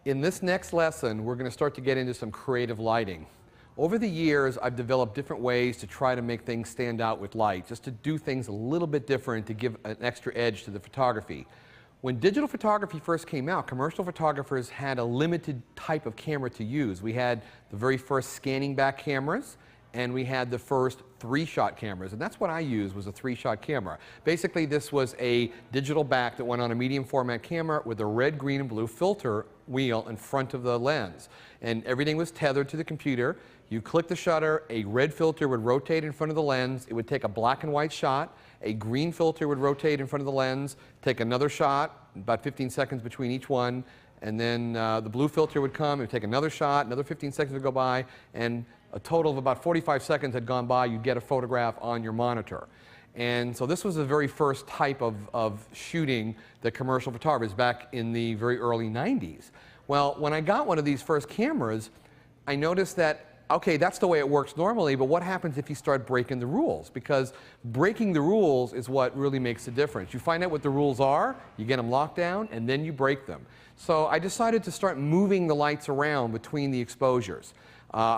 In this next lesson, we're going to start to get into some creative lighting. Over the years, I've developed different ways to try to make things stand out with light, just to do things a little bit different to give an extra edge to the photography. When digital photography first came out, commercial photographers had a limited type of camera to use. We had the very first scanning back cameras, and we had the first 3-shot cameras, and that's what I used, was a 3-shot camera. Basically, this was a digital back that went on a medium format camera with a red, green, and blue filter wheel in front of the lens. And everything was tethered to the computer. You click the shutter, a red filter would rotate in front of the lens. It would take a black and white shot. A green filter would rotate in front of the lens, take another shot, about 15 seconds between each one, and then the blue filter would come, it would take another shot, another 15 seconds would go by, and a total of about 45 seconds had gone by, you'd get a photograph on your monitor. And so this was the very first type of shooting that commercial photographers back in the very early 90s. Well, when I got one of these first cameras, I noticed that, okay, that's the way it works normally, but what happens if you start breaking the rules? Because breaking the rules is what really makes the difference. You find out what the rules are, you get them locked down, and then you break them. So I decided to start moving the lights around between the exposures.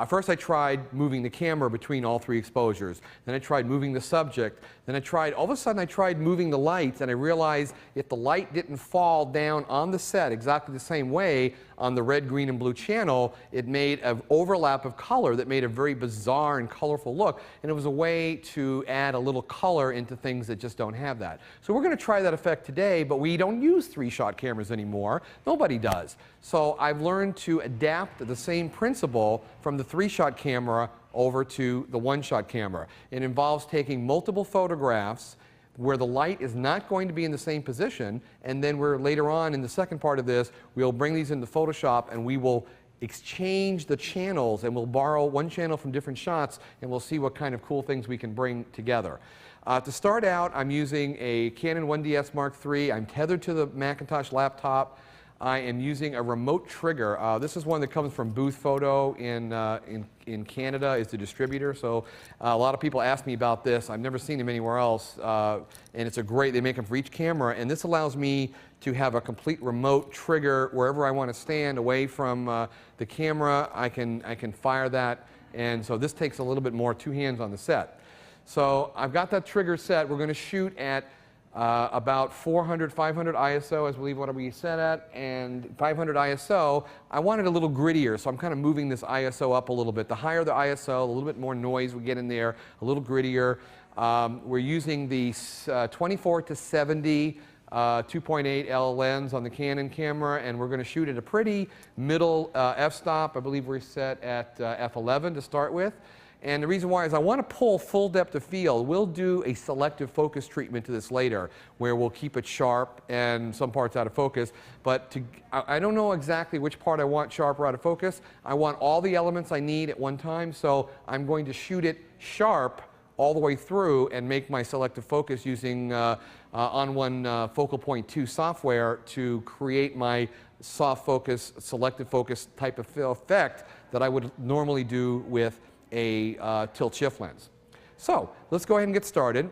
First I tried moving the camera between all 3 exposures. Then I tried moving the subject. Then all of a sudden I tried moving the lights, and I realized if the light didn't fall down on the set exactly the same way on the red, green, and blue channel, it made an overlap of color that made a very bizarre and colorful look. And it was a way to add a little color into things that just don't have that. So we're going to try that effect today, but we don't use 3-shot cameras anymore. Nobody does. So I've learned to adapt the same principle from the 3-shot camera over to the 1-shot camera. It involves taking multiple photographs where the light is not going to be in the same position, and then later on in the second part of this, we'll bring these into Photoshop and we will exchange the channels, and we'll borrow one channel from different shots, and we'll see what kind of cool things we can bring together. To start out, I'm using a Canon 1DS Mark III. I'm tethered to the Macintosh laptop. I am using a remote trigger. This is one that comes from Booth Photo in Canada, is the distributor. So a lot of people ask me about this. I've never seen them anywhere else. And it's they make them for each camera. And this allows me to have a complete remote trigger wherever I want to stand away from the camera. I can fire that. And so this takes a little bit more, 2 hands on the set. So I've got that trigger set. We're going to shoot at about 400, 500 ISO, I believe what we set at, and 500 ISO. I want it a little grittier, so I'm kind of moving this ISO up a little bit. The higher the ISO, a little bit more noise we get in there, a little grittier. We're using the 24 to 70 2.8L lens on the Canon camera, and we're going to shoot at a pretty middle f-stop. I believe we're set at f11 to start with. And the reason why is I want to pull full depth of field. We'll do a selective focus treatment to this later, where we'll keep it sharp and some parts out of focus. But I don't know exactly which part I want sharp or out of focus. I want all the elements I need at one time, so I'm going to shoot it sharp all the way through and make my selective focus using On1 Focal Point 2 software to create my soft focus, selective focus type of effect that I would normally do with a tilt shift lens. So let's go ahead and get started.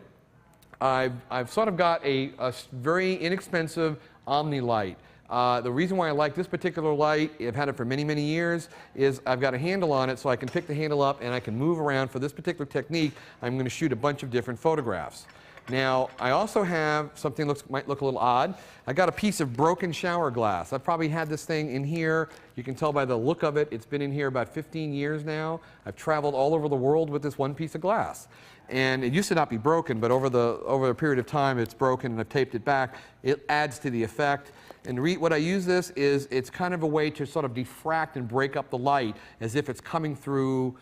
I've sort of got a very inexpensive Omni light. The reason why I like this particular light, I've had it for many, many years, is I've got a handle on it, so I can pick the handle up and I can move around. For this particular technique, I'm going to shoot a bunch of different photographs. Now, I also have something that might look a little odd. I got a piece of broken shower glass. I've probably had this thing in here. You can tell by the look of it, it's been in here about 15 years now. I've traveled all over the world with this one piece of glass. And it used to not be broken, but over a period of time, it's broken, and I've taped it back. It adds to the effect. And what I use this is, it's kind of a way to sort of diffract and break up the light as if it's coming through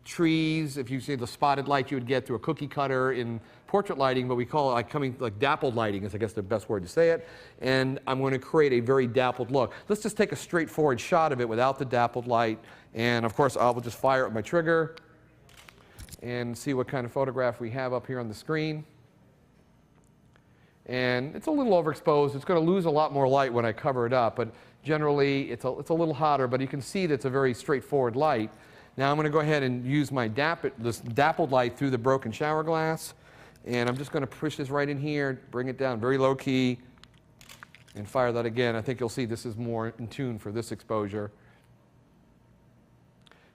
trees. If you see the spotted light you would get through a cookie cutter in portrait lighting, but we call it like dappled lighting is I guess the best word to say it. And I'm going to create a very dappled look. Let's just take a straightforward shot of it without the dappled light. And of course, I will just fire it with my trigger and see what kind of photograph we have up here on the screen. And it's a little overexposed. It's going to lose a lot more light when I cover it up, but generally it's a little hotter, but you can see that it's a very straightforward light. Now I'm going to go ahead and use my this dappled light through the broken shower glass, and I'm just going to push this right in here, bring it down very low key, and fire that again. I think you'll see this is more in tune for this exposure.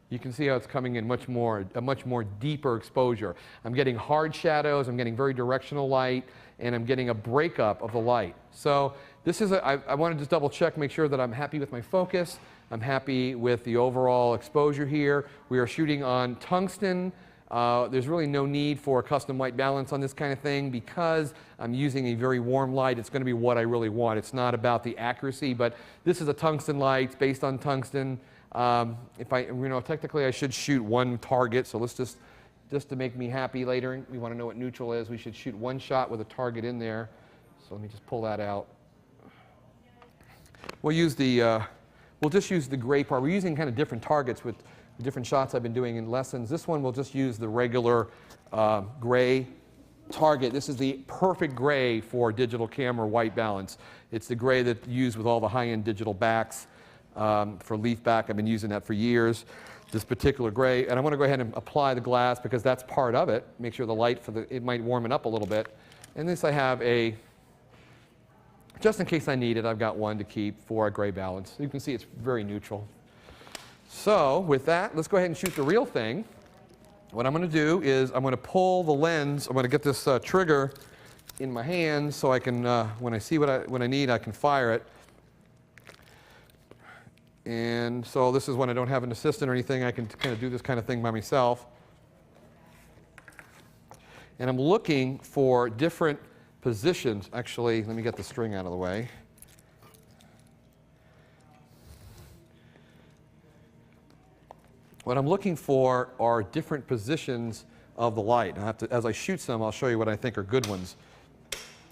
You can see how it's coming in a much more deeper exposure. I'm getting hard shadows, I'm getting very directional light, and I'm getting a breakup of the light. So this is I want to just double check, make sure that I'm happy with my focus. I'm happy with the overall exposure here. We are shooting on tungsten. There's really no need for a custom white balance on this kind of thing because I'm using a very warm light. It's going to be what I really want. It's not about the accuracy, but this is a tungsten light. It's based on tungsten. Technically I should shoot one target, so let's just to make me happy later, we want to know what neutral is, we should shoot one shot with a target in there. So let me just pull that out. We'll just use the gray part. We're using kind of different targets with the different shots I've been doing in lessons. This one we'll just use the regular gray target. This is the perfect gray for digital camera white balance. It's the gray that's used with all the high-end digital backs. For leaf back, I've been using that for years, this particular gray. And I want to go ahead and apply the glass because that's part of it. Make sure the light, it might warm it up a little bit. And this I have just in case I need it, I've got one to keep for a gray balance. You can see it's very neutral. So with that, let's go ahead and shoot the real thing. What I'm going to do is I'm going to pull the lens. I'm going to get this trigger in my hand so I can, when I see what I need, I can fire it. And so this is when I don't have an assistant or anything. I can kind of do this kind of thing by myself. And I'm looking for different positions. Actually, let me get the string out of the way. What I'm looking for are different positions of the light. As I shoot some, I'll show you what I think are good ones.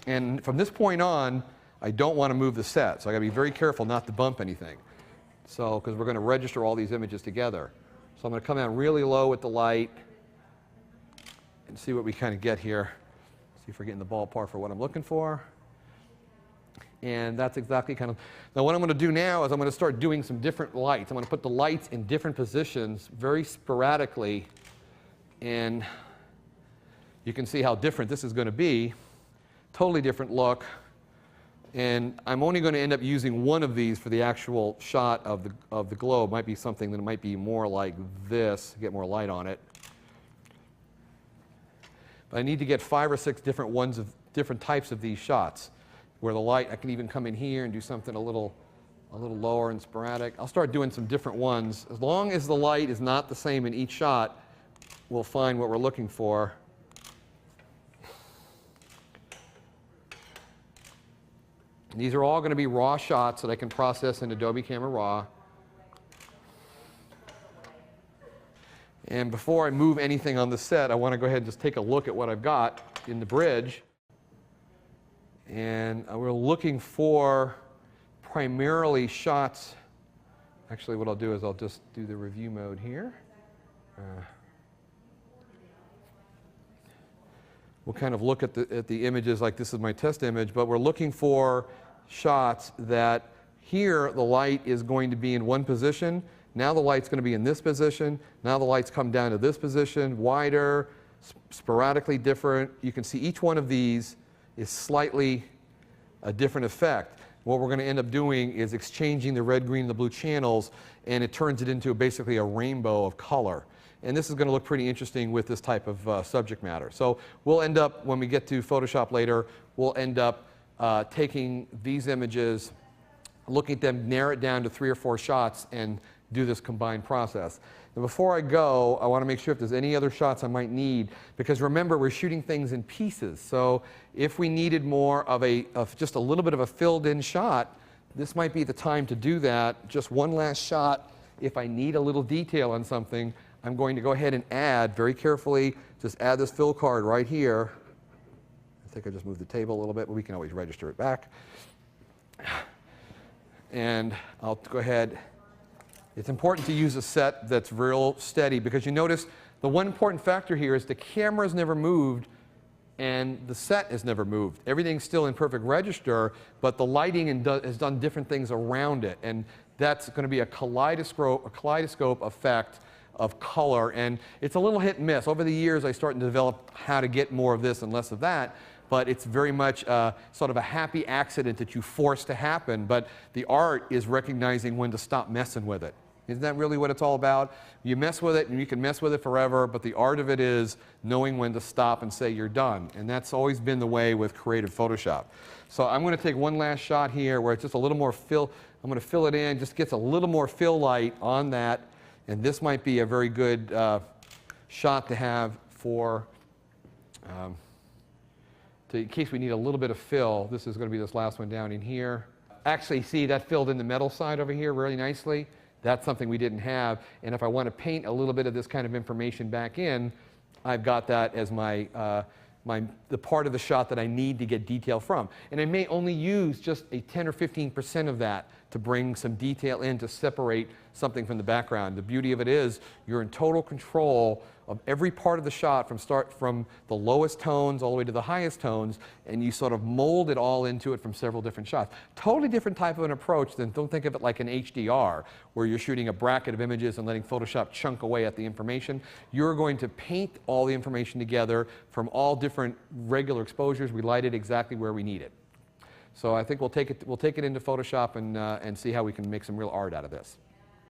And from this point on, I don't want to move the set. So I've got to be very careful not to bump anything. So, because we're going to register all these images together. So I'm going to come down really low with the light and see what we kind of get here. See if we're getting the ballpark for what I'm looking for. And that's exactly kind of, now what I'm going to do now is I'm going to start doing some different lights. I'm going to put the lights in different positions very sporadically. And you can see how different this is going to be. Totally different look. And I'm only going to end up using one of these for the actual shot of the globe. Might be something that might be more like this, get more light on it. But I need to get 5 or 6 different ones of different types of these shots, where the light, I can even come in here and do something a little lower and sporadic. I'll start doing some different ones. As long as the light is not the same in each shot, we'll find what we're looking for. These are all going to be raw shots that I can process in Adobe Camera Raw. And before I move anything on the set, I want to go ahead and just take a look at what I've got in the bridge. And we're looking for primarily shots. Actually, what I'll do is I'll just do the review mode here. We'll kind of look at the images like this is my test image, but we're looking for shots that here the light is going to be in one position. Now the light's going to be in this position. Now the lights come down to this position, wider, sporadically different. You can see each one of these is slightly a different effect. What we're going to end up doing is exchanging the red, green, and the blue channels, and it turns it into basically a rainbow of color. And this is going to look pretty interesting with this type of subject matter. So we'll end up, when we get to Photoshop later, we'll end up taking these images, looking at them, narrow it down to 3 or 4 shots, and do this combined process. Now before I go, I want to make sure if there's any other shots I might need, because remember, we're shooting things in pieces. So if we needed more of just a little bit of a filled-in shot, this might be the time to do that. Just one last shot. If I need a little detail on something, I'm going to go ahead and add, very carefully, just add this fill card right here. I think I just moved the table a little bit, but we can always register it back. And I'll go ahead. It's important to use a set that's real steady, because you notice the one important factor here is the camera's never moved and the set is never moved. Everything's still in perfect register, but the lighting has done different things around it. And that's going to be a kaleidoscope effect of color. And it's a little hit and miss. Over the years, I started to develop how to get more of this and less of that. but it's very much sort of a happy accident that you force to happen. But the art is recognizing when to stop messing with it. Isn't that really what it's all about? You mess with it, and you can mess with it forever, but the art of it is knowing when to stop and say you're done. And that's always been the way with creative Photoshop. So I'm going to take one last shot here where it's just a little more fill. I'm going to fill it in, just gets a little more fill light on that. And this might be a very good shot to have for, in case we need a little bit of fill. This is going to be this last one down in here. Actually, see, that filled in the metal side over here really nicely. That's something we didn't have. And if I want to paint a little bit of this kind of information back in, I've got that as my, the part of the shot that I need to get detail from. And I may only use just a 10 or 15% of that to bring some detail in to separate something from the background. The beauty of it is you're in total control of every part of the shot from the lowest tones all the way to the highest tones, and you sort of mold it all into it from several different shots. Totally different type of an approach than, don't think of it like an HDR, where you're shooting a bracket of images and letting Photoshop chunk away at the information. You're going to paint all the information together from all different regular exposures. We light it exactly where we need it. So I think we'll take it into Photoshop and see how we can make some real art out of this.